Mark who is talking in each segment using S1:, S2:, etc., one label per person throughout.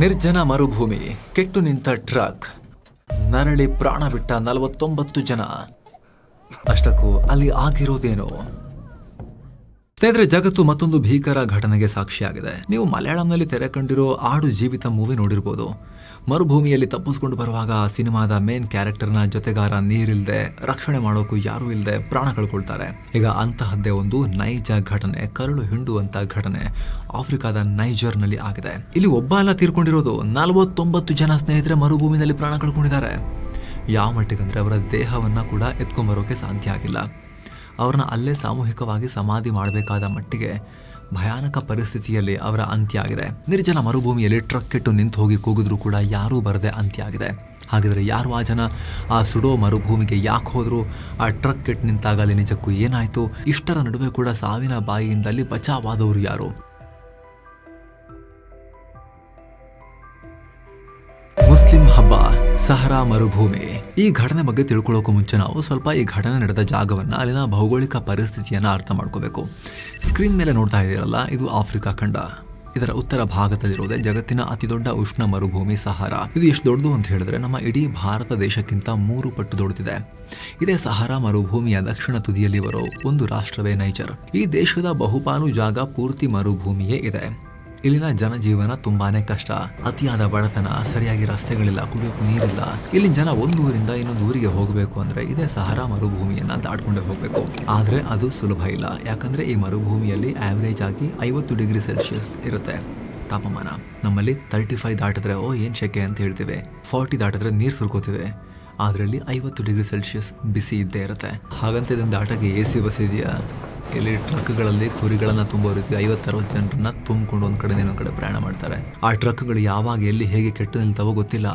S1: ನಿರ್ಜನ ಮರುಭೂಮಿ, ಕೆಟ್ಟು ನಿಂತ ಟ್ರಕ್, ನರಳಿ ಪ್ರಾಣ ಬಿಟ್ಟ 49 ಜನ. ಅಷ್ಟಕ್ಕೂ ಅಲ್ಲಿ ಆಗಿರೋದೇನು? ಸ್ನೇಹಿತರೆ, ಜಗತ್ತು ಮತ್ತೊಂದು ಭೀಕರ ಘಟನೆಗೆ ಸಾಕ್ಷಿಯಾಗಿದೆ. ನೀವು ಮಲಯಾಳಂನಲ್ಲಿ ತೆರೆ ಕಂಡಿರೋ ಆಡು ಜೀವಿತ ಮೂವಿ ನೋಡಿರ್ಬೋದು. ಮರುಭೂಮಿಯಲ್ಲಿ ತಪ್ಪಿಸ್ಕೊಂಡು ಬರುವಾಗ ಸಿನಿಮಾದ ಮೇನ್ ಕ್ಯಾರೆಕ್ಟರ್ನ ಜೊತೆಗಾರ ನೀರಿಲ್ದೆ, ರಕ್ಷಣೆ ಮಾಡೋಕ್ಕೂ ಯಾರೂ ಇಲ್ಲದೆ ಪ್ರಾಣ ಕಳ್ಕೊಳ್ತಾರೆ. ಈಗ ಅಂತಹದ್ದೇ ಒಂದು ನೈಜ ಘಟನೆ, ಕರಳು ಹಿಂಡುವಂತ ಘಟನೆ ಆಫ್ರಿಕಾದ ನೈಜರ್ನಲ್ಲಿ ಆಗಿದೆ. ಇಲ್ಲಿ ಒಬ್ಬ ಅಲ್ಲ ತೀರ್ಕೊಂಡಿರೋದು, 49 ಜನ ಸ್ನೇಹಿತರೆ ಮರುಭೂಮಿನಲ್ಲಿ ಪ್ರಾಣ ಕಳ್ಕೊಂಡಿದ್ದಾರೆ. ಯಾವ ಮಟ್ಟಿಗಂದ್ರೆ ಅವರ ದೇಹವನ್ನ ಕೂಡ ಎತ್ಕೊಂಡ್ಬರೋಕೆ ಸಾಧ್ಯ ಆಗಿಲ್ಲ. ಅವ್ರನ್ನ ಅಲ್ಲೇ ಸಾಮೂಹಿಕವಾಗಿ ಸಮಾಧಿ ಮಾಡಬೇಕಾದ ಮಟ್ಟಿಗೆ ಭಯಾನಕ ಪರಿಸ್ಥಿತಿಯಲ್ಲಿ ಅವರ ಅಂತ್ಯ ಆಗಿದೆ. ನಿರ್ಜನ ಮರುಭೂಮಿಯಲ್ಲಿ ಟ್ರಕ್ ಕೆಟ್ಟು ನಿಂತು ಹೋಗಿ ಕೂಗಿದ್ರೂ ಕೂಡ ಯಾರೂ ಬರದೆ ಅಂತ್ಯ ಆಗಿದೆ. ಹಾಗಿದ್ರೆ ಯಾರು ಆ ಜನ? ಆ ಸುಡೋ ಮರುಭೂಮಿಗೆ ಯಾಕೆ ಹೋದ್ರು? ಆ ಟ್ರಕ್ ಕೆಟ್ಟು ನಿಂತಾಗ ಅಲ್ಲಿ ನಿಜಕ್ಕೂ ಏನಾಯ್ತು? ಇಷ್ಟರ ನಡುವೆ ಕೂಡ ಸಾವಿನ ಬಾಯಿಯಿಂದ ಅಲ್ಲಿ ಬಚಾವಾದವರು ಯಾರು? ಮುಸ್ಲಿಂ ಹಬ್ಬ ಸಹರಾ ಮರುಭೂಮಿ. ಈ ಘಟನೆ ಬಗ್ಗೆ ತಿಳ್ಕೊಳ್ಳೋಕೆ ಮುಂಚೆ ನಾವು ಸ್ವಲ್ಪ ಈ ಘಟನೆ ನಡೆದ ಜಾಗವನ್ನ, ಅಲ್ಲಿನ ಭೌಗೋಳಿಕ ಪರಿಸ್ಥಿತಿಯನ್ನ ಅರ್ಥ ಮಾಡ್ಕೋಬೇಕು. ಸ್ಕ್ರೀನ್ ಮೇಲೆ ನೋಡ್ತಾ ಇದ್ದೀರಲ್ಲ, ಇದು ಆಫ್ರಿಕಾ ಖಂಡ. ಇದರ ಉತ್ತರ ಭಾಗದಲ್ಲಿರುವುದೇ ಜಗತ್ತಿನ ಅತಿ ದೊಡ್ಡ ಉಷ್ಣ ಮರುಭೂಮಿ ಸಹಾರಾ. ಇದು ಎಷ್ಟು ದೊಡ್ಡದು ಅಂತ ಹೇಳಿದ್ರೆ ನಮ್ಮ ಇಡೀ ಭಾರತ ದೇಶಕ್ಕಿಂತ 3 ಪಟ್ಟು ದೊಡ್ಡದಿದೆ. ಇದೇ ಸಹಾರಾ ಮರುಭೂಮಿಯ ದಕ್ಷಿಣ ತುದಿಯಲ್ಲಿ ಬರೋ ಒಂದು ರಾಷ್ಟ್ರವೇ ನೈಜರ್. ಈ ದೇಶದ ಬಹುಪಾಲು ಜಾಗ ಪೂರ್ತಿ ಮರುಭೂಮಿಯೇ ಇದೆ. ಇಲ್ಲಿನ ಜನಜೀವನ ತುಂಬಾನೇ ಕಷ್ಟ. ಅತಿಯಾದ ಬಡತನ, ಸರಿಯಾಗಿ ರಸ್ತೆಗಳಿಲ್ಲ, ಕುಡಿಯೋಕೆ ನೀರಿಲ್ಲ. ಇಲ್ಲಿನ ಜನ ಒಂದು ಊರಿಂದ ಇನ್ನೊಂದು ಊರಿಗೆ ಹೋಗಬೇಕು ಅಂದ್ರೆ ಇದೇ ಸಹಾರಾ ಮರುಭೂಮಿಯನ್ನ ದಾಟ್ಕೊಂಡೇ ಹೋಗಬೇಕು. ಆದ್ರೆ ಅದು ಸುಲಭ ಇಲ್ಲ. ಯಾಕಂದ್ರೆ ಈ ಮರುಭೂಮಿಯಲ್ಲಿ ಆವರೇಜ್ ಆಗಿ 50 ಡಿಗ್ರಿ ಸೆಲ್ಸಿಯಸ್ ಇರುತ್ತೆ ತಾಪಮಾನ. ನಮ್ಮಲ್ಲಿ 35 ದಾಟಿದ್ರೆ ಏನ್ ಶೆಕೆ ಅಂತ ಹೇಳ್ತೀವಿ, 40 ದಾಟಿದ್ರೆ ನೀರು ಸುರ್ಕೋತೀವಿ. ಆದ್ರಲ್ಲಿ 50 ಡಿಗ್ರಿ ಸೆಲ್ಸಿಯಸ್ ಬಿಸಿ ಇದ್ದೇ ಇರುತ್ತೆ. ಹಾಗಂತ ಇದನ್ನ ದಾಟಕ್ಕೆ AC ಬಸ್ ಇದೆಯಾ? ಇಲ್ಲಿ ಟ್ರಕ್ಗಳಲ್ಲಿ ಕುರಿಗಳನ್ನ ತುಂಬೋರಿಗೆ 50-60 ಜನರನ್ನ ತುಂಬಿಕೊಂಡು ಒಂದ್ ಕಡೆ ಇನ್ನೊಂದ್ ಕಡೆ ಪ್ರಯಾಣ ಮಾಡ್ತಾರೆ. ಆ ಟ್ರಕ್ಗಳು ಯಾವಾಗ ಎಲ್ಲಿ ಹೇಗೆ ಕೆಟ್ಟು ನಿಲ್ತಾವೋ ಗೊತ್ತಿಲ್ಲ.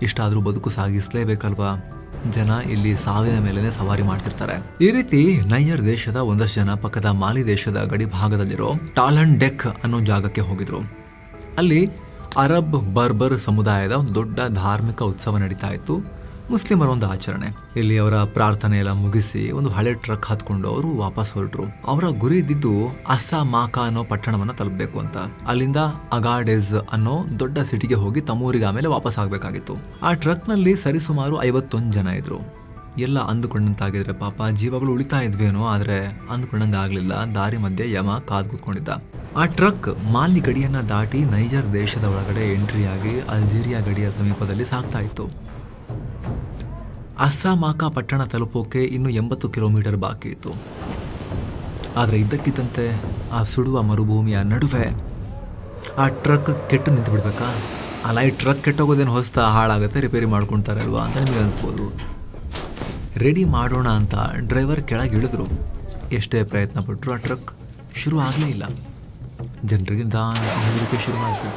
S1: ಇಷ್ಟಾದ್ರೂ ಬದುಕು ಸಾಗಿಸ್ಲೇಬೇಕಲ್ವಾ? ಜನ ಇಲ್ಲಿ ಸಾವಿನ ಮೇಲೆನೆ ಸವಾರಿ ಮಾಡ್ತಿರ್ತಾರೆ. ಈ ರೀತಿ ನೈಜರ್ ದೇಶದ ಒಂದಷ್ಟು ಜನ ಪಕ್ಕದ ಮಾಲಿ ದೇಶದ ಗಡಿ ಭಾಗದಲ್ಲಿರೋ ಟಾಲನ್ ಡೆಕ್ ಅನ್ನೋ ಜಾಗಕ್ಕೆ ಹೋಗಿದ್ರು. ಅಲ್ಲಿ ಅರಬ್ ಬರ್ಬರ್ ಸಮುದಾಯದ ಒಂದು ದೊಡ್ಡ ಧಾರ್ಮಿಕ ಉತ್ಸವ ನಡೀತಾ ಇತ್ತು. ಮುಸ್ಲಿಮರ ಒಂದು ಆಚರಣೆ. ಇಲ್ಲಿ ಅವರ ಪ್ರಾರ್ಥನೆ ಎಲ್ಲ ಮುಗಿಸಿ ಒಂದು ಹಳೆ ಟ್ರಕ್ ಹತ್ಕೊಂಡು ಅವರು ವಾಪಸ್ ಹೊರಟ್ರು. ಅವರ ಗುರಿ ಇದ್ದಿದ್ದು ಅಸ್ಸಾಮಾಕಾ ಅನ್ನೋ ಪಟ್ಟಣವನ್ನ ತಲುಪಬೇಕು ಅಂತ. ಅಲ್ಲಿಂದ ಅಗಾಡೆಸ್ ಅನ್ನೋ ದೊಡ್ಡ ಸಿಟಿಗೆ ಹೋಗಿ ತಮ್ಮೂರಿಗೆ ಆಮೇಲೆ ವಾಪಸ್ ಆಗ್ಬೇಕಾಗಿತ್ತು. ಆ ಟ್ರಕ್ ನಲ್ಲಿ ಸರಿಸುಮಾರು 51 ಜನ ಇದ್ರು. ಎಲ್ಲ ಅಂದುಕೊಂಡಂತಾಗಿದ್ರೆ ಪಾಪ ಜೀವಗಳು ಉಳಿತಾ ಇದ್ವೇನೋ, ಆದ್ರೆ ಅಂದುಕೊಂಡಂಗ ಆಗ್ಲಿಲ್ಲ. ದಾರಿ ಮಧ್ಯೆ ಯಮ ಕಾದ್ ಕೂತ್ಕೊಂಡಿದ್ದ. ಆ ಟ್ರಕ್ ಮಾಲಿ ಗಡಿಯನ್ನ ದಾಟಿ ನೈಜರ್ ದೇಶದ ಒಳಗಡೆ ಎಂಟ್ರಿಯಾಗಿ ಅಲ್ಜೀರಿಯಾ ಗಡಿಯ ಸಮೀಪದಲ್ಲಿ ಸಾಗ್ತಾ ಇತ್ತು. ಅಸ್ಸಾಮಾಕಾ ಪಟ್ಟಣ ತಲುಪೋಕೆ ಇನ್ನು 80 ಕಿಲೋಮೀಟರ್ ಬಾಕಿ ಇತ್ತು. ಆದರೆ ಇದ್ದಕ್ಕಿದ್ದಂತೆ ಆ ಸುಡುವ ಮರುಭೂಮಿಯ ನಡುವೆ ಆ ಟ್ರಕ್ ಕೆಟ್ಟು ನಿಂತು ಬಿಡ್ಬೇಕಾ? ಅಲ್ಲ, ಈ ಟ್ರಕ್ ಕೆಟ್ಟೋಗೋದೇನು ಹೊಸ್ತಾ? ಹಾಳಾಗುತ್ತೆ, ರಿಪೇರಿ ಮಾಡ್ಕೊಳ್ತಾರೆ ಅಲ್ವಾ ಅಂತ ನಿಮಗೆ ಅನಿಸ್ಬೋದು. ರೆಡಿ ಮಾಡೋಣ ಅಂತ ಡ್ರೈವರ್ ಕೆಳಗೆ ಇಳಿದ್ರು. ಎಷ್ಟೇ ಪ್ರಯತ್ನ ಪಟ್ಟರು ಆ ಟ್ರಕ್ ಶುರು ಆಗಲೇ ಇಲ್ಲ. ಜನರಿಗೆ ಹೋಗಲಿಕ್ಕೆ ಶುರು ಆಯಿತು.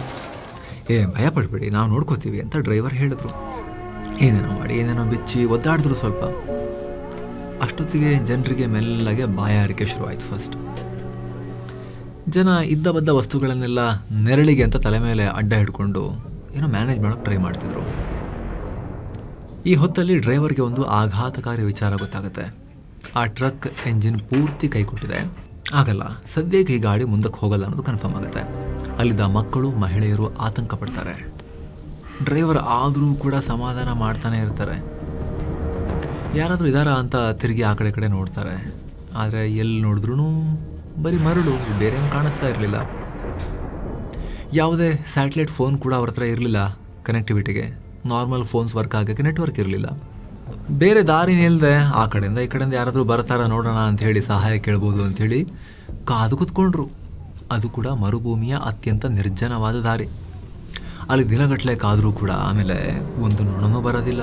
S1: ಭಯ ಪಡ್ಬೇಡಿ, ನಾವು ನೋಡ್ಕೋತೀವಿ ಅಂತ ಡ್ರೈವರ್ ಹೇಳಿದ್ರು. ಏನೇನೋ ಮಾಡಿ ಏನೇನೋ ಬಿಚ್ಚಿ ಒದ್ದಾಡಿದ್ರು ಸ್ವಲ್ಪ. ಅಷ್ಟೊತ್ತಿಗೆ ಜನರಿಗೆ ಮೆಲ್ಲಗೆ ಬಾಯಾರಿಕೆ ಶುರುವಾಯಿತು. ಫಸ್ಟ್ ಜನ ಇದ್ದ ಬದ್ದ ವಸ್ತುಗಳನ್ನೆಲ್ಲ ನೆರಳಿಗೆ ಅಂತ ತಲೆ ಮೇಲೆ ಅಡ್ಡ ಹಿಡ್ಕೊಂಡು ಏನೋ ಮ್ಯಾನೇಜ್ ಮಾಡೋಕೆ ಟ್ರೈ ಮಾಡ್ತಿದ್ರು. ಈ ಹೊತ್ತಲ್ಲಿ ಡ್ರೈವರ್ಗೆ ಒಂದು ಆಘಾತಕಾರಿ ವಿಚಾರ ಗೊತ್ತಾಗುತ್ತೆ. ಆ ಟ್ರಕ್ ಎಂಜಿನ್ ಪೂರ್ತಿ ಕೈ ಕೊಟ್ಟಿದೆ. ಆಗಲ್ಲ, ಸದ್ಯಕ್ಕೆ ಈ ಗಾಡಿ ಮುಂದಕ್ಕೆ ಹೋಗಲ್ಲ ಅನ್ನೋದು ಕನ್ಫರ್ಮ್ ಆಗುತ್ತೆ. ಅಲ್ಲಿದ್ದ ಮಕ್ಕಳು, ಮಹಿಳೆಯರು ಆತಂಕ ಪಡ್ತಾರೆ. ಡ್ರೈವರ್ ಆದರೂ ಕೂಡ ಸಮಾಧಾನ ಮಾಡ್ತಾನೆ ಇರ್ತಾರೆ. ಯಾರಾದರೂ ಇದಾರ ಅಂತ ತಿರುಗಿ ಆ ಕಡೆ ನೋಡ್ತಾರೆ. ಆದರೆ ಎಲ್ಲಿ ನೋಡಿದ್ರೂ ಬರೀ ಮರಳು, ಬೇರೆ ಕಾಣಿಸ್ತಾ ಇರಲಿಲ್ಲ. ಯಾವುದೇ ಸ್ಯಾಟಲೈಟ್ ಫೋನ್ ಕೂಡ ಅವ್ರ ಹತ್ರ ಇರಲಿಲ್ಲ ಕನೆಕ್ಟಿವಿಟಿಗೆ. ನಾರ್ಮಲ್ ಫೋನ್ಸ್ ವರ್ಕ್ ಆಗೋಕ್ಕೆ ನೆಟ್ವರ್ಕ್ ಇರಲಿಲ್ಲ. ಬೇರೆ ದಾರಿನೇ ಇಲ್ಲದೆ ಆ ಕಡೆಯಿಂದ ಈ ಕಡೆಯಿಂದ ಯಾರಾದರೂ ಬರ್ತಾರ ನೋಡೋಣ ಅಂಥೇಳಿ ಸಹಾಯ ಕೇಳ್ಬೋದು ಅಂಥೇಳಿ ಕಾದು ಕೂತ್ಕೊಂಡ್ರು. ಅದು ಕೂಡ ಮರುಭೂಮಿಯ ಅತ್ಯಂತ ನಿರ್ಜನವಾದ ದಾರಿ. ಅಲ್ಲಿ ದಿನಗಟ್ಟಲೆ ಕಾದರೂ ಕೂಡ ಆಮೇಲೆ ಒಂದು ನೊಣನೂ ಬರೋದಿಲ್ಲ.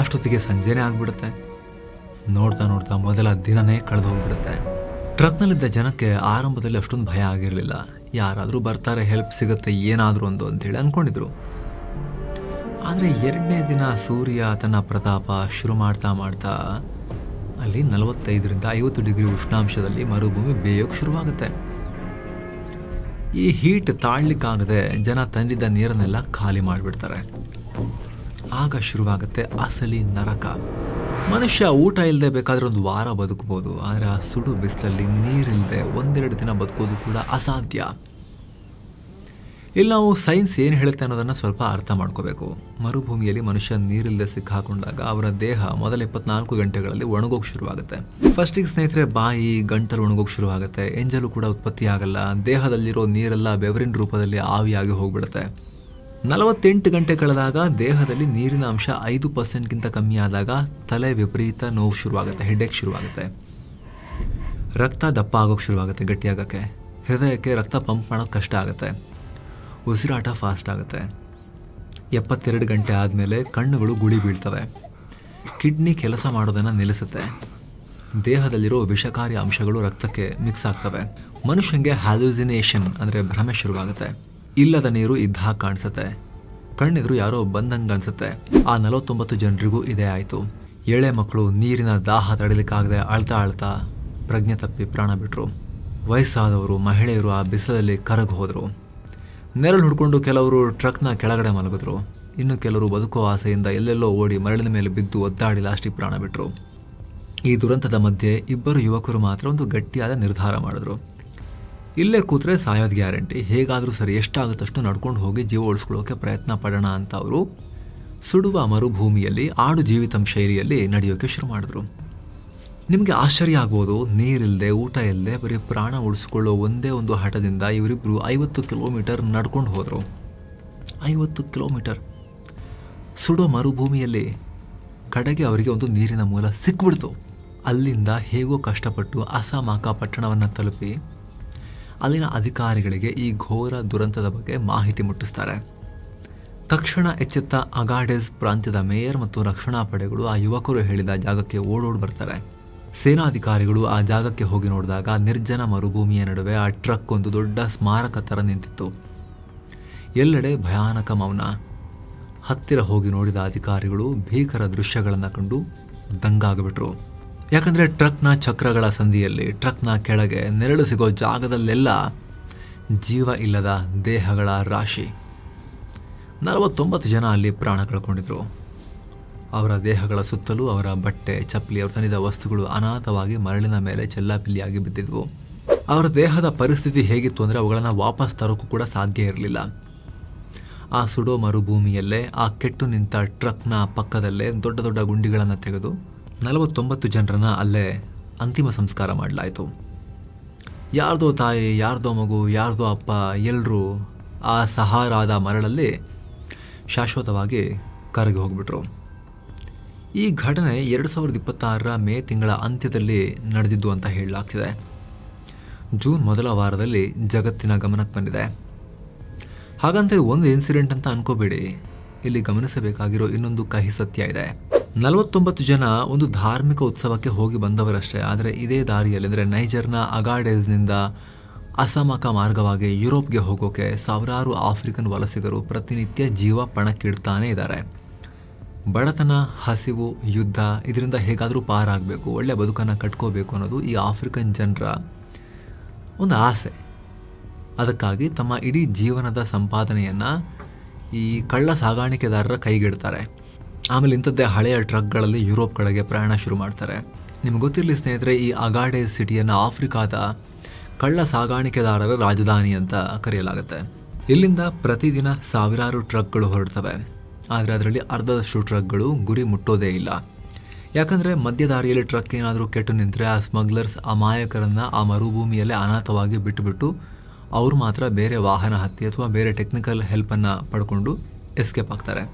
S1: ಅಷ್ಟೊತ್ತಿಗೆ ಸಂಜೆನೇ ಆಗ್ಬಿಡುತ್ತೆ. ನೋಡ್ತಾ ನೋಡ್ತಾ ಮೊದಲ ದಿನನೇ ಕಳೆದು ಹೋಗ್ಬಿಡುತ್ತೆ. ಟ್ರಕ್ನಲ್ಲಿದ್ದ ಜನಕ್ಕೆ ಆರಂಭದಲ್ಲಿ ಅಷ್ಟೊಂದು ಭಯ ಆಗಿರಲಿಲ್ಲ. ಯಾರಾದರೂ ಬರ್ತಾರೆ, ಹೆಲ್ಪ್ ಸಿಗುತ್ತೆ, ಏನಾದರೂ ಒಂದು ಅಂತೇಳಿ ಅಂದ್ಕೊಂಡಿದ್ರು. ಆದರೆ 2ನೇ ದಿನ ಸೂರ್ಯ ತನ್ನ ಪ್ರತಾಪ ಶುರು ಮಾಡ್ತಾ ಅಲ್ಲಿ 45ರಿಂದ 50 ಡಿಗ್ರಿ ಉಷ್ಣಾಂಶದಲ್ಲಿ ಮರುಭೂಮಿ ಬೇಯೋಕೆ ಶುರುವಾಗುತ್ತೆ. ಈ ಹೀಟ್ ತಾಳ್ಲಿಕ್ಕಾಗದೆ ಜನ ತಂದಿದ್ದ ನೀರನ್ನೆಲ್ಲ ಖಾಲಿ ಮಾಡಿಬಿಡ್ತಾರೆ. ಆಗ ಶುರುವಾಗುತ್ತೆ ಅಸಲಿ ನರಕ. ಮನುಷ್ಯ ಊಟ ಇಲ್ಲದೆ ಬೇಕಾದ್ರೆ ಒಂದು ವಾರ ಬದುಕಬಹುದು, ಆದರೆ ಆ ಸುಡು ಬಿಸಿಲಲ್ಲಿ ನೀರಿಲ್ಲದೆ 1-2 ದಿನ ಬದುಕೋದು ಕೂಡ ಅಸಾಧ್ಯ. ಇಲ್ಲಿ ನಾವು ಸೈನ್ಸ್ ಏನು ಹೇಳುತ್ತೆ ಅನ್ನೋದನ್ನು ಸ್ವಲ್ಪ ಅರ್ಥ ಮಾಡ್ಕೋಬೇಕು. ಮರುಭೂಮಿಯಲ್ಲಿ ಮನುಷ್ಯ ನೀರಿಲ್ಲದೆ ಸಿಕ್ಕಾಕೊಂಡಾಗ ಅವರ ದೇಹ ಮೊದಲ 24 ಗಂಟೆಗಳಲ್ಲಿ ಒಣಗೋಗಿ ಶುರುವಾಗುತ್ತೆ. ಫಸ್ಟಿಗೆ ಸ್ನೇಹಿತರೆ ಬಾಯಿ ಗಂಟಲು ಒಣಗೋಗಿ ಶುರುವಾಗುತ್ತೆ. ಎಂಜಲು ಕೂಡ ಉತ್ಪತ್ತಿ ಆಗಲ್ಲ. ದೇಹದಲ್ಲಿರೋ ನೀರೆಲ್ಲ ಬೆವರಿನ ರೂಪದಲ್ಲಿ ಆವಿಯಾಗಿ ಹೋಗ್ಬಿಡುತ್ತೆ. 48 ಗಂಟೆ ಕಳೆದಾಗ ದೇಹದಲ್ಲಿ ನೀರಿನ ಅಂಶ 5%ಗಿಂತ ಕಮ್ಮಿ ಆದಾಗ ತಲೆ ವಿಪರೀತ ನೋವು ಶುರುವಾಗುತ್ತೆ, ಹೆಡ್ಏಕ್ ಶುರುವಾಗುತ್ತೆ. ರಕ್ತ ದಪ್ಪ ಆಗೋಕ್ಕೆ ಶುರುವಾಗುತ್ತೆ, ಗಟ್ಟಿಯಾಗೋಕ್ಕೆ. ಹೃದಯಕ್ಕೆ ರಕ್ತ ಪಂಪ್ ಮಾಡೋಕ್ಕೆ ಕಷ್ಟ ಆಗುತ್ತೆ. ಉಸಿರಾಟ ಫಾಸ್ಟ್ ಆಗುತ್ತೆ. 72 ಗಂಟೆ ಆದಮೇಲೆ ಕಣ್ಣುಗಳು ಗುಳಿ ಬೀಳ್ತವೆ. ಕಿಡ್ನಿ ಕೆಲಸ ಮಾಡೋದನ್ನು ನಿಲ್ಲಿಸುತ್ತೆ. ದೇಹದಲ್ಲಿರೋ ವಿಷಕಾರಿ ಅಂಶಗಳು ರಕ್ತಕ್ಕೆ ಮಿಕ್ಸ್ ಆಗ್ತವೆ. ಮನುಷ್ಯನಿಗೆ ಹ್ಯಾಲುಸಿನೇಷನ್ ಅಂದರೆ ಭ್ರಮೆ ಶುರುವಾಗುತ್ತೆ. ಇಲ್ಲದ ನೀರು ಇದ್ದ ಹಾಗೆ ಕಾಣಿಸುತ್ತೆ. ಕಣ್ಣೆದುರು ಯಾರೋ ಬಂದಂಗೆ ಅನಿಸುತ್ತೆ. ಆ 49 ಜನರಿಗೂ ಇದೇ ಆಯಿತು. ಎಳೆ ಮಕ್ಕಳು ನೀರಿನ ದಾಹ ತಡಿಲಿಕ್ಕಾಗದೆ ಅಳ್ತಾ ಪ್ರಜ್ಞೆ ತಪ್ಪಿ ಪ್ರಾಣ ಬಿಟ್ಟರು. ವಯಸ್ಸಾದವರು, ಮಹಿಳೆಯರು ಆ ಬಿಸಿಲಲ್ಲಿ ಕರಗಿ ಹೋದರು. ನೆರಳು ಹುಡ್ಕೊಂಡು ಕೆಲವರು ಟ್ರಕ್ನ ಕೆಳಗಡೆ ಮಲಗಿದ್ರು. ಇನ್ನು ಕೆಲವರು ಬದುಕುವ ಆಸೆಯಿಂದ ಎಲ್ಲೆಲ್ಲೋ ಓಡಿ ಮರಳಿನ ಮೇಲೆ ಬಿದ್ದು ಒದ್ದಾಡಿ ಲಾಸ್ಟಿಗೆ ಪ್ರಾಣ ಬಿಟ್ಟರು. ಈ ದುರಂತದ ಮಧ್ಯೆ 2 ಯುವಕರು ಮಾತ್ರ ಒಂದು ಗಟ್ಟಿಯಾದ ನಿರ್ಧಾರ ಮಾಡಿದ್ರು. ಇಲ್ಲೇ ಕೂತ್ರೆ ಸಾಯೋದು ಗ್ಯಾರಂಟಿ, ಹೇಗಾದರೂ ಸರಿ ಎಷ್ಟಾಗುತ್ತಷ್ಟು ನಡ್ಕೊಂಡು ಹೋಗಿ ಜೀವ ಉಳಿಸ್ಕೊಳ್ಳೋಕೆ ಪ್ರಯತ್ನ ಪಡೋಣ ಅಂತ ಅವರು ಸುಡುವ ಮರುಭೂಮಿಯಲ್ಲಿ ಆಡು ಜೀವಿತಂ ಶೈಲಿಯಲ್ಲಿ ನಡೆಯೋಕೆ ಶುರು ಮಾಡಿದ್ರು. ನಿಮಗೆ ಆಶ್ಚರ್ಯ ಆಗ್ಬೋದು, ನೀರಿಲ್ಲದೆ ಊಟ ಇಲ್ಲದೆ ಬರೀ ಪ್ರಾಣ ಉಳಿಸ್ಕೊಳ್ಳೋ ಒಂದೇ ಒಂದು ಹಠದಿಂದ ಇವರಿಬ್ಬರು 50 ಕಿಲೋಮೀಟರ್ ನಡ್ಕೊಂಡು ಹೋದರು. 50 ಕಿಲೋಮೀಟರ್ ಸುಡೋ ಮರುಭೂಮಿಯಲ್ಲಿ ಕಡೆಗೆ ಅವರಿಗೆ ಒಂದು ನೀರಿನ ಮೂಲ ಸಿಕ್ಬಿಡ್ತು. ಅಲ್ಲಿಂದ ಹೇಗೋ ಕಷ್ಟಪಟ್ಟು ಅಸಾಮಾಕ ಪಟ್ಟಣವನ್ನು ತಲುಪಿ ಅಲ್ಲಿನ ಅಧಿಕಾರಿಗಳಿಗೆ ಈ ಘೋರ ದುರಂತದ ಬಗ್ಗೆ ಮಾಹಿತಿ ಮುಟ್ಟಿಸ್ತಾರೆ. ತಕ್ಷಣ ಎಚ್ಚೆತ್ತ ಅಗಾಡೆಸ್ ಪ್ರಾಂತ್ಯದ ಮೇಯರ್ ಮತ್ತು ರಕ್ಷಣಾ ಪಡೆಗಳು ಆ ಯುವಕರು ಹೇಳಿದ ಜಾಗಕ್ಕೆ ಓಡೋಡಿ ಬರ್ತಾರೆ. ಸೇನಾಧಿಕಾರಿಗಳು ಆ ಜಾಗಕ್ಕೆ ಹೋಗಿ ನೋಡಿದಾಗ ನಿರ್ಜನ ಮರುಭೂಮಿಯ ನಡುವೆ ಆ ಟ್ರಕ್ ಒಂದು ದೊಡ್ಡ ಸ್ಮಾರಕ ಥರ ನಿಂತಿತ್ತು. ಎಲ್ಲೆಡೆ ಭಯಾನಕ ಮೌನ. ಹತ್ತಿರ ಹೋಗಿ ನೋಡಿದ ಅಧಿಕಾರಿಗಳು ಭೀಕರ ದೃಶ್ಯಗಳನ್ನು ಕಂಡು ದಂಗಾಗ್ಬಿಟ್ರು. ಯಾಕಂದರೆ ಟ್ರಕ್ನ ಚಕ್ರಗಳ ಸಂದಿಯಲ್ಲಿ, ಟ್ರಕ್ನ ಕೆಳಗೆ ನೆರಳು ಸಿಗೋ ಜಾಗದಲ್ಲೆಲ್ಲ ಜೀವ ಇಲ್ಲದ ದೇಹಗಳ ರಾಶಿ. 49 ಜನ ಅಲ್ಲಿ ಪ್ರಾಣ ಕಳ್ಕೊಂಡಿದ್ರು. ಅವರ ದೇಹಗಳ ಸುತ್ತಲೂ ಅವರ ಬಟ್ಟೆ, ಚಪ್ಪಲಿ, ಅವರು ತಂದಿದ್ದ ವಸ್ತುಗಳು ಅನಾಥವಾಗಿ ಮರಳಿನ ಮೇಲೆ ಚೆಲ್ಲಾಪಿಲ್ಲಿಯಾಗಿ ಬಿದ್ದಿದ್ವು. ಅವರ ದೇಹದ ಪರಿಸ್ಥಿತಿ ಹೇಗಿತ್ತು ಅಂದರೆ ಅವುಗಳನ್ನು ವಾಪಸ್ ತರೋಕ್ಕೂ ಕೂಡ ಸಾಧ್ಯ ಇರಲಿಲ್ಲ. ಆ ಸುಡೋ ಮರುಭೂಮಿಯಲ್ಲೇ ಆ ಕೆಟ್ಟು ನಿಂತ ಟ್ರಕ್ನ ಪಕ್ಕದಲ್ಲೇ ದೊಡ್ಡ ದೊಡ್ಡ ಗುಂಡಿಗಳನ್ನು ತೆಗೆದು 49 ಜನರನ್ನ ಅಲ್ಲೇ ಅಂತಿಮ ಸಂಸ್ಕಾರ ಮಾಡಲಾಯಿತು. ಯಾರ್ದೋ ತಾಯಿ, ಯಾರ್ದೋ ಮಗು, ಯಾರ್ದೋ ಅಪ್ಪ, ಎಲ್ಲರೂ ಆ ಸಹಾರಾದ ಮರಳಲ್ಲಿ ಶಾಶ್ವತವಾಗಿ ಕರಗಿ ಹೋಗ್ಬಿಟ್ರು. ಈ ಘಟನೆ 2026 ಮೇ ತಿಂಗಳ ಅಂತ್ಯದಲ್ಲಿ ನಡೆದಿದ್ದು ಅಂತ ಹೇಳಲಾಗ್ತಿದೆ. ಜೂನ್ ಮೊದಲ ವಾರದಲ್ಲಿ ಜಗತ್ತಿನ ಗಮನಕ್ಕೆ ಬಂದಿದೆ. ಹಾಗಂತ ಒಂದು ಇನ್ಸಿಡೆಂಟ್ ಅಂತ ಅನ್ಕೋಬೇಡಿ. ಇಲ್ಲಿ ಗಮನಿಸಬೇಕಾಗಿರೋ ಇನ್ನೊಂದು ಕಹಿ ಸತ್ಯ ಇದೆ. 49 ಜನ ಒಂದು ಧಾರ್ಮಿಕ ಉತ್ಸವಕ್ಕೆ ಹೋಗಿ ಬಂದವರಷ್ಟೇ. ಆದರೆ ಇದೇ ದಾರಿಯಲ್ಲಿ ಅಂದರೆ ನೈಜರ್ನ ಅಗಾಡೆಸ್ನಿಂದ ಅಸಮಕ ಮಾರ್ಗವಾಗಿ ಯುರೋಪ್ಗೆ ಹೋಗೋಕೆ ಸಾವಿರಾರು ಆಫ್ರಿಕನ್ ವಲಸಿಗರು ಪ್ರತಿನಿತ್ಯ ಜೀವ ಪಣಕ್ಕಿಡ್ತಾನೇ ಇದ್ದಾರೆ. ಬಡತನ, ಹಸಿವು, ಯುದ್ಧ ಇದರಿಂದ ಹೇಗಾದರೂ ಪಾರಾಗಬೇಕು, ಒಳ್ಳೆ ಬದುಕನ್ನು ಕಟ್ಕೋಬೇಕು ಅನ್ನೋದು ಈ ಆಫ್ರಿಕನ್ ಜನರ ಒಂದು ಆಸೆ. ಅದಕ್ಕಾಗಿ ತಮ್ಮ ಇಡೀ ಜೀವನದ ಸಂಪಾದನೆಯನ್ನು ಈ ಕಳ್ಳ ಸಾಗಾಣಿಕೆದಾರರ ಕೈಗಿಡ್ತಾರೆ. ಆಮೇಲೆ ಇಂಥದ್ದೇ ಹಳೆಯ ಟ್ರಕ್ಗಳಲ್ಲಿ ಯುರೋಪ್ ಕಡೆಗೆ ಪ್ರಯಾಣ ಶುರು ಮಾಡ್ತಾರೆ. ನಿಮ್ಗೆ ಗೊತ್ತಿರಲಿ ಸ್ನೇಹಿತರೆ, ಈ ಅಗಾಡೆಸ್ ಸಿಟಿಯನ್ನು ಆಫ್ರಿಕಾದ ಕಳ್ಳ ಸಾಗಾಣಿಕೆದಾರರ ರಾಜಧಾನಿ ಅಂತ ಕರೆಯಲಾಗುತ್ತೆ. ಇಲ್ಲಿಂದ ಪ್ರತಿದಿನ ಸಾವಿರಾರು ಟ್ರಕ್ಗಳು ಹೊರಡ್ತವೆ. ಆದರೆ ಅದರಲ್ಲಿ ಅರ್ಧದಷ್ಟು ಟ್ರಕ್ಗಳು ಗುರಿ ಮುಟ್ಟೋದೇ ಇಲ್ಲ. ಯಾಕಂದರೆ ಮಧ್ಯದಾರಿಯಲ್ಲಿ ಟ್ರಕ್ ಏನಾದರೂ ಕೆಟ್ಟು ನಿಂತರೆ ಆ ಸ್ಮಗ್ಲರ್ಸ್ ಅಮಾಯಕರನ್ನು ಆ ಮರುಭೂಮಿಯಲ್ಲೇ ಅನಾಥವಾಗಿ ಬಿಟ್ಟುಬಿಟ್ಟು ಅವರು ಮಾತ್ರ ಬೇರೆ ವಾಹನ ಹತ್ತಿ ಅಥವಾ ಬೇರೆ ಟೆಕ್ನಿಕಲ್ ಹೆಲ್ಪನ್ನು ಪಡ್ಕೊಂಡು ಎಸ್ಕೇಪ್ ಆಗ್ತಾರೆ.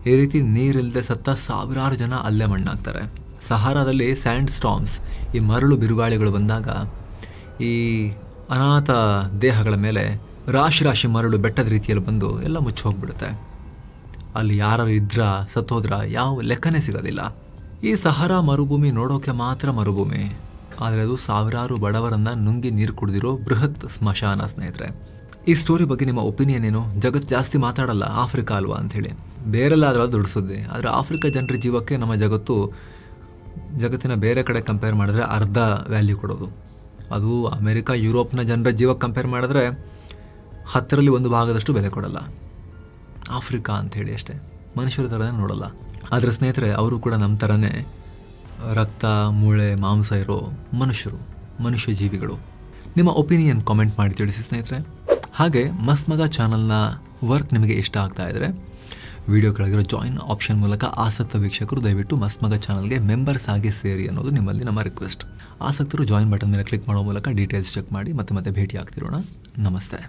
S1: ಈ ರೀತಿ ನೀರಿಲ್ಲದೆ ಸತ್ತ ಸಾವಿರಾರು ಜನ ಅಲ್ಲೇ ಮಣ್ಣಾಗ್ತಾರೆ. ಸಹಾರಾದಲ್ಲಿ ಸ್ಯಾಂಡ್ ಸ್ಟಾರ್ಮ್ಸ್, ಈ ಮರಳು ಬಿರುಗಾಳಿಗಳು ಬಂದಾಗ ಈ ಅನಾಥ ದೇಹಗಳ ಮೇಲೆ ರಾಶಿ ರಾಶಿ ಮರಳು ಬೆಟ್ಟದ ರೀತಿಯಲ್ಲಿ ಬಂದು ಎಲ್ಲ ಮುಚ್ಚಿ ಹೋಗ್ಬಿಡುತ್ತೆ. ಅಲ್ಲಿ ಯಾರು ಇದ್ರ ಸತ್ತೋದ್ರ ಯಾವ ಲೆಕ್ಕನೇ ಸಿಗೋದಿಲ್ಲ. ಈ ಸಹಾರಾ ಮರುಭೂಮಿ ನೋಡೋಕೆ ಮಾತ್ರ ಮರುಭೂಮಿ, ಆದರೆ ಅದು ಸಾವಿರಾರು ಬಡವರನ್ನು ನುಂಗಿ ನೀರು ಕುಡಿದಿರೋ ಬೃಹತ್ ಸ್ಮಶಾನ ಸ್ನೇಹಿತರೆ. ಈ ಸ್ಟೋರಿ ಬಗ್ಗೆ ನಿಮ್ಮ ಒಪಿನಿಯನ್ ಏನು? ಜಗತ್ತು ಜಾಸ್ತಿ ಮಾತಾಡಲ್ಲ, ಆಫ್ರಿಕಾ ಅಲ್ವಾ ಅಂಥೇಳಿ. ಬೇರೆಲ್ಲ ಅದರ ದೊಡ್ಡ ಸುದ್ದಿ. ಆದರೆ ಆಫ್ರಿಕಾ ಜನರ ಜೀವಕ್ಕೆ ನಮ್ಮ ಜಗತ್ತಿನ ಬೇರೆ ಕಡೆ ಕಂಪೇರ್ ಮಾಡಿದ್ರೆ ಅರ್ಧ ವ್ಯಾಲ್ಯೂ ಕೊಡೋದು. ಅದು ಅಮೆರಿಕ, ಯುರೋಪ್ನ ಜನರ ಜೀವಕ್ಕೆ ಕಂಪೇರ್ ಮಾಡಿದ್ರೆ 10ರಲ್ಲಿ 1 ಭಾಗದಷ್ಟು ಬೆಲೆ ಕೊಡಲ್ಲ. ಆಫ್ರಿಕಾ ಅಂಥೇಳಿ ಅಷ್ಟೇ, ಮನುಷ್ಯರ ಥರನೇ ನೋಡಲ್ಲ. ಆದರೆ ಸ್ನೇಹಿತರೆ, ಅವರು ಕೂಡ ನಮ್ಮ ಥರನೇ ರಕ್ತ, ಮೂಳೆ, ಮಾಂಸ ಇರೋ ಮನುಷ್ಯರು, ಮನುಷ್ಯ ಜೀವಿಗಳು. ನಿಮ್ಮ ಒಪಿನಿಯನ್ ಕಾಮೆಂಟ್ ಮಾಡಿ ತಿಳಿಸಿ ಸ್ನೇಹಿತರೆ. ಹಾಗೆ ಮಸ್ತ್ ಮಗ ಚಾನಲ್ನ ವರ್ಕ್ ನಿಮಗೆ ಇಷ್ಟ ಆಗ್ತಾ ಇದ್ದರೆ ವಿಡಿಯೋ ಕೆಳಗಿರೋ ಜಾಯಿನ್ ಆಪ್ಷನ್ ಮೂಲಕ ಆಸಕ್ತ ವೀಕ್ಷಕರು ದಯವಿಟ್ಟು ಮಸ್ತ್ ಮಗ ಚಾನಲ್ಗೆ ಮೆಂಬರ್ಸ್ ಆಗಿ ಸೇರಿ ಅನ್ನೋದು ನಿಮ್ಮಲ್ಲಿ ನಮ್ಮ ರಿಕ್ವೆಸ್ಟ್. ಆಸಕ್ತರು ಜಾಯಿನ್ ಬಟನ್ ಮೇಲೆ ಕ್ಲಿಕ್ ಮಾಡೋ ಮೂಲಕ ಡೀಟೇಲ್ಸ್ ಚೆಕ್ ಮಾಡಿ ಮತ್ತೆ ಭೇಟಿ ಆಗ್ತಿರೋಣ. ನಮಸ್ತೆ.